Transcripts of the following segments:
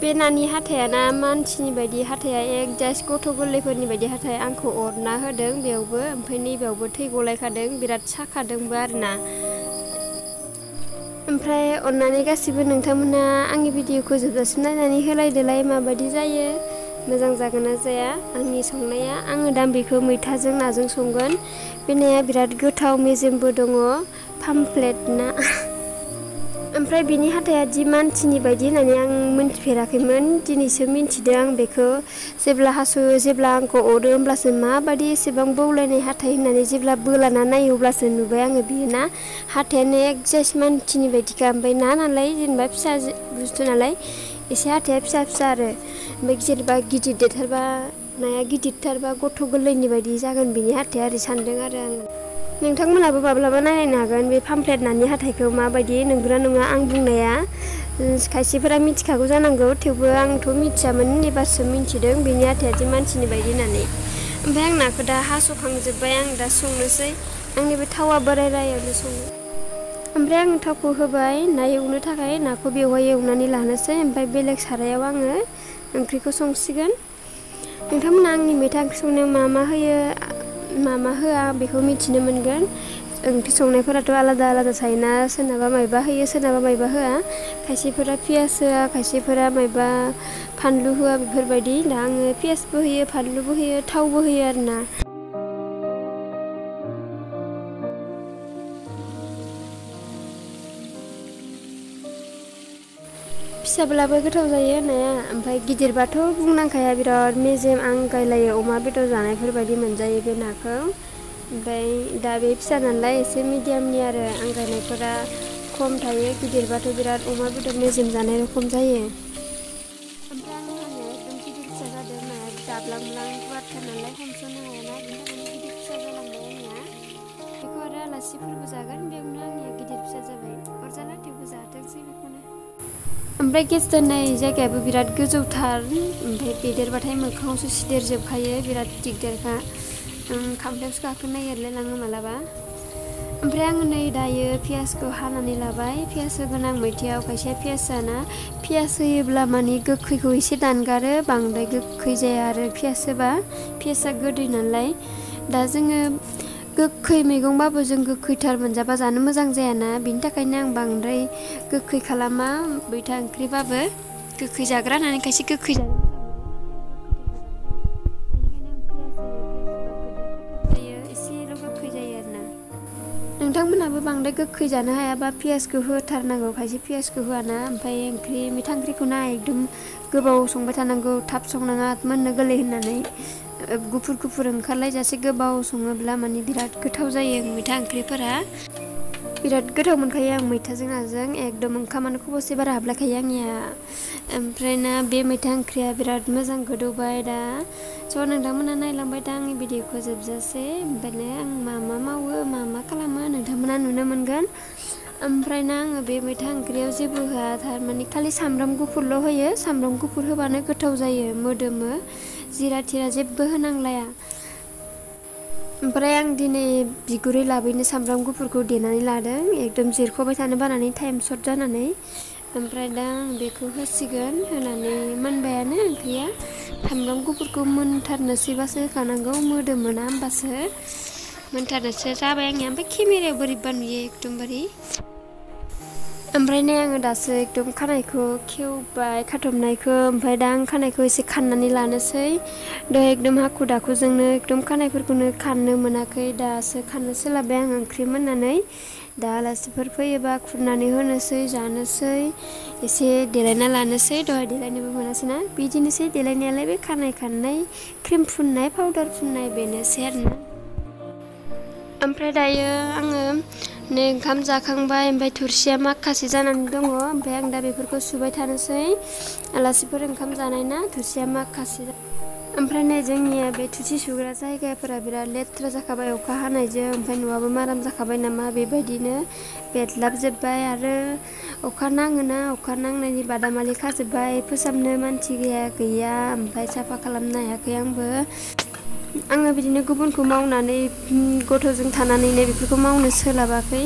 बे नानि हाथाया ना मानसिनि बायदि हाथाया एकजास्ट गथ' गोरलैफोरनि बायदि हाथाय आंखौ अरना होदों बेयावबो ओमफ्राय नैबेयावबो थै गलायखादों बिराद साखादोंबो आरोना। ओमफ्राय अननानै गासिबो नोंथांमोना आंनि भिडिअखौ जोबजासिम नायनानै होलायदोलाय माबायदि जायो मोजां जागोन ना जाया आंनि संनाया। आङो दा बेखौ मैथाजों नाजों संगोन। बे नाया बिराद गोथाव मेजेमबो दङ पामफ्लेट ना। ओमफ्राय बिनि हाथाया दि मानसिनि बायदि होननानै आं मिन्थिफेराखैमोन दिनैसो मिन्थिदों आं बेखौ। जेब्ला आंखौ अरो होमब्लासो माबायदि एसेबां बौलायनाय हाथाय होननानै जेब्ला बोलाना नायो अब्लासो नुबाय आङो बियो ना हाथायानो एकजास्ट मानसिनि बायदिखा। ओमफ्राय ना नालाय जेनेबा फिसा बुस्थु नालाय एसे हाथाया फिसा फिसा आरो ओमफ्राय जेनेबा गिदिर देरथारबा नाया गिदिरथारबा गथ' गोरलैनि बायदि जागोन बिनि हाथाया ओरै सानदों आरो आङो। नोंथांमोनहाबो माब्लाबा नायनो हागोन बे पामफ्लेट नानि हाथायखौ माबायदि नंगौना नङा। आं बुंनाया खायसेफोरा मिथिखागौ जानांगौ थेवबो आंथ' मिथियामोन एबारसो मिथिदों बेनि हाथाया दि मानसिनि बायदि होननानै। ओमफ्राय आं नाखौ दा हास'खांजोब्बाय आं दा संनोसै आंनि बे थावा बोरायरायावनो सङो। ओमफ्राय आं थावखौ होबाय ना एवनो थाखाय नाखौ बेवहाय एवनानै लानोसै ओमफ्राय बेलेग सारायाव आङो ओंख्रिखौ संसिगोन। नोंथांमोना आंनि मैथा ओंख्रि संनायाव मा मा होयो मा मा होआ बेखौ मिथिनो मोनगोन। ओंख्रि संनायफोराथ' आलादा आलादा थायोना सोरनाबा मायबा होयो सोरनाबा मायबा होआ। खायसेफोरा पियास होआ खायसेफोरा मायबा फानलु होआ बेफोरबायदि। दा आङो पियासबो होयो फानलुबो होयो थावबो होयो आरोना। फिसाब्लाबो गोथाव जायो नाया ओमफ्राय गिदिरबाथ' बुंनांखाया बिराद मेजेम आंगायलायो अमा बेदर जानायफोरबायदि मोनजायो बे नाखौ। ओमफ्राय दा बे फिसा नालाय एसे मिडियामनि आरो आंगायनायफोरा खम थायो गिदिरबाथ' बिराद अमा बेदर मेजेम जानाय रखम जायो। ओमफ्राय आं हानाया एकदम गिदिर फिसा जादों नाया दाब्लांब्लां गुवारथार नालाय हमस'नो हायाना बिनि थाखायनो गिदिर फिसा जालांबाय आंनिया। बेखौ आरो आलासिफोरबो जागोन बेयावनो आंनिया गिदिर फिसा जाबाय अरजाला थेवबो जाथोंसै बेखौनो। ओमफ्राय गेस दोननाय जायगायाबो बिराद गोजौथार ओमफ्राय बेदेरबाथाय मोखाङावसो सिदेरजोबखायो बिराद दिगदारखा। खामफ्लायावसो गाखोनो नागिरलायलाङो मालाबा। ओमफ्राय आङो नै दायो पियासखौ हानानै लाबाय पियास होगोन आं मैथायाव। खायसेया पियास जाना पियास होयोब्ला माने गोखैखौ एसे दानगारो बांद्राय गोखै जाया आरो पियास होबा पियासआ गोदै नालाय। दा जोङो गोखै मैगंबाबो जों गोखैथार मोनजाबा जानो मोजां जायाना बिनि थाखायनो आं बांद्राय गोखै खालामा मैथा ओंख्रिबाबो गोखै जाग्रा होननानै खायसे गोखै जानो मोजां मोनो नाथाय आं गोखैथारबो जानो हाया बेनिखायनो आं पियास होयो पियास होबा गोदै खथ्थाब जायो एसेल' गोखै जायो आरोना। नोंथांमोनहाबो बांद्राय गोखै जानो हायाबा पियासखौ होथारनांगौ खायसे पियासखौ होआना। ओमफ्राय मैथा ओंख्रिखौ ना एकदम गोबाव संबाय थानांगौ थाब संनाङा मोननो गोरलै होननानै गुफुर गुफुर ओंखारलायजासे गोबाव सङोब्ला माने बिराद गोथाव जायो मैथा ओंख्रिफोरा। बिराद गोथाव मोनखायो आं मैथाजों नाजों एकदम ओंखामानो खबसे बारा हाबलायखायो आंनिया। ओमफ्राय ना बे मैथा ओंख्रिया बिराद मोजां गोदौबाय दा स' नोंथांमोना नायलांबाय दा आंनि भिडिअखौ जोबजासे ओमफ्रायनो आं मा मा मावो मा मा खालामो नोंथांमोना नुनो मोनगोन। ओमफ्राय ना आङो बे मैथा ओंख्रियाव जेबो होआ थारमाने खालि सामब्राम गुफुरल' होयो। सामब्राम गुफुर होबानो गोथाव जायो मोदोमो जिरा थिरा जेबो होनांलाया। ओमफ्राय आं दिनै बिगुरै लाबोनो सामब्राम गुफुरखौ देनानै लादों एकदम जिरख'बाय थानो बानानै टाइम सर्ट जानानै। ओमफ्राय दा आं बेखौ होसिगोन होनानै मोनबायानो ओंख्रिया। सामब्राम गुफुरखौ मोनथारनोसैबासो होखानांगौ मोदोमोना होमबासो मोनथारनोसो जाबाय आंनिया। ओमफ्राय केमेरायाव बोरैबा नुयो एकदमबारे। ओमफ्राय नै आङो दासो एकदम खानायखौ खेवबाय खाथबनायखौ ओमफ्राय दा आं खानायखौ एसे खाननानै लानोसै। दहाय एकदम हाखु दाखुजोंनो एकदम खानायफोरखौनो खाननो मोनाखै दासो खाननो सोलाबबाय आं ओंख्रि मोननानै। दा आलासिफोर फैयोबा खुरनानै होनोसै जानोसै एसे देलायना लानोसै दहाय देलायनोबो मोनासैना। बिदिनोसै देलायनायालाय बे खानाय खाननाय क्रिम फुननाय पाउदार फुननाय बेनोसै आरोना। ओमफ्राय दायो आङो नै ओंखाम जाखांबाय ओमफ्राय थोरसिया माखासे जानानै दङ ओमफ्राय आं दा बेफोरखौ सुबाय थानोसै। आलासिफोर ओंखाम जानाय ना थोरसिया माखासे। ओमफ्राय नै जोंनिया बे थोरसि सुग्रा जायगाफोरा बिराद लेथ्रा जाखाबाय अखा हानायजों ओमफ्राय न'आबो माराम जाखाबाय नामा बेबायदिनो बेदलाबजोब्बाय आरो अखा नाङोना अखा नांनायनि बादामालि खाजोब्बाय फोसाबनो मानसि गैया ओमफ्राय साफा खालामनो हायाखै आङो बिदिनो गुबुनखौ मावनानै गथ'जों थानानैनो बेफोरखौ मावनो सोलाबाखै।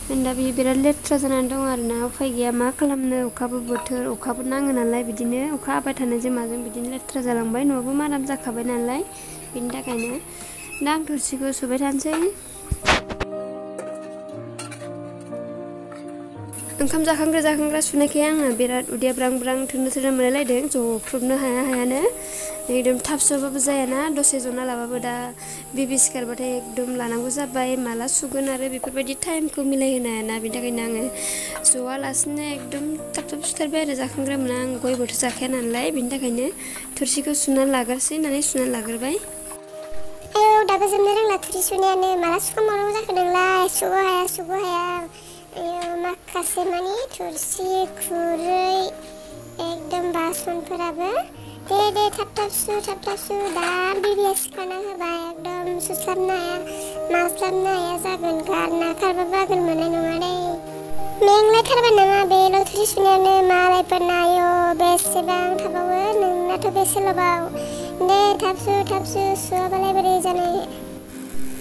दा बे बिराद लेथ्रा जानानै दं आरोना उफाय गैया मा खालामनो अखाबो बोथोर अखाबो नाङो नालाय बिदिनो अखा हाबाय थानायजों माजों बिदिनो लेथ्रा जालांबाय न'आबो माराम जाखाबाय नालाय बिनि थाखायनो दा आं थोरसिखौ सुबाय थानोसै। ओंखाम जाखांग्रा सुनायखाय आङो बिराद उदैया ब्रां ब्रां थोनो थोनो मोनलायलायदों जख्रुबनो हायानो एकदम थाब सुबाबो जायाना दसे जना लाबाबो दा बेबि सिखारबाथाय एकदम लानांगौ जाबाय माला सुगोन आरो बेफोरबायदि टाइमखौ मिलायहोनो हायाना बिनि थाखायनो आङो जवालासिनो एकदम थाब थाब सुथारबाय आरो जाखांग्रा मोना आं गयबोथ' जाखाया नालाय बिनि थाखायनो थोरसिखौ सुनानै लाग्रोसै होननानै सुनानै लाग्रोबाय। आयौ दाबो जोबनो रोंला थोरसि सुनायानो माला सुखांबावनांगौ जाखो नोंलाय सुग' हाया आयौ माखासे मानि थोरसि खुरै एकदम बासनफोराबो दे थाब सु दा बिबिया सिखारना होबाय एकदम सुस्लाबनो हाया मास्लाबनो हाया जागोन खारबा बागोन मोननाय नङा दे मेंलायथारबाय नामा बेल' थोरसि सुनायानो मालायफोरना आयौ बेसेबां थाबावो नोंनाथ' बेसेल'बाव दे थाब सु सुवाबालाय बोरै जानो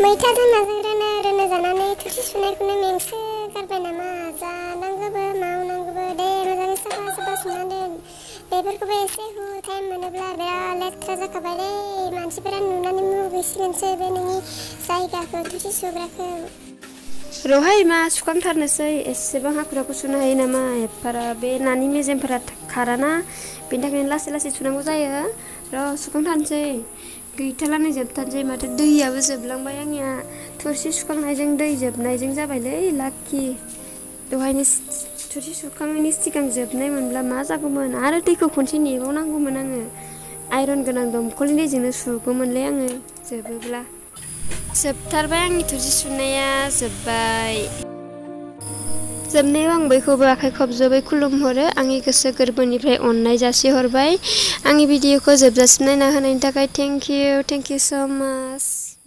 मैथाजों नाजों रोनो जानानै थोरसि सुनायखौनो मेंसो गारबाय नामा जानांगौबो मावनांगौबो दे मोजाङै साफा सुना दोन बेफोरखौबो एसे टाइम मोनोब्ला बिराद लेथ्रा जाखाबाय दे मानसिफोरा नुनानै मुगैसिगोनसो बे नोंनि जायगाखौ थोरसि सुग्राखौ रहाय मा सुखांथारनोसै एसेबां हाखु सुनो हायो नामा एफारा बे नानि मेजेमफोरा खाराना बेनि थाखायनो लासै सुनांगौ जायो र' सुखांथारनोसै गैथारला नै जोबथारनोसै माथो दैयाबो जोबलांबाय आंनिया थोरसि सुखांनायजों दै जोबनायजों जाबायलै लाखि दहायनो थोरसि सुखांनायनि सिगां जोबनाय मोनब्ला मा जागौमोन आरो दैखौ खनसे नेबावनांगौमोन आङो आइरन गोनां दमखलनि दैजोंनो सुगौमोनलै आङो जोबोब्ला जोबथारबाय आंनि थोरसि सुनाया जोब्बाय जोबनायाव आं बयखौबो आखाइ खबजबै खुलुमहरो आंनि गोसो गोरबोनिफ्राय अननाय जासिहरबाय आंनि भिडिअखौ जोबजासिम नायना होनायनि थाखाय थेंक इउ स' माच।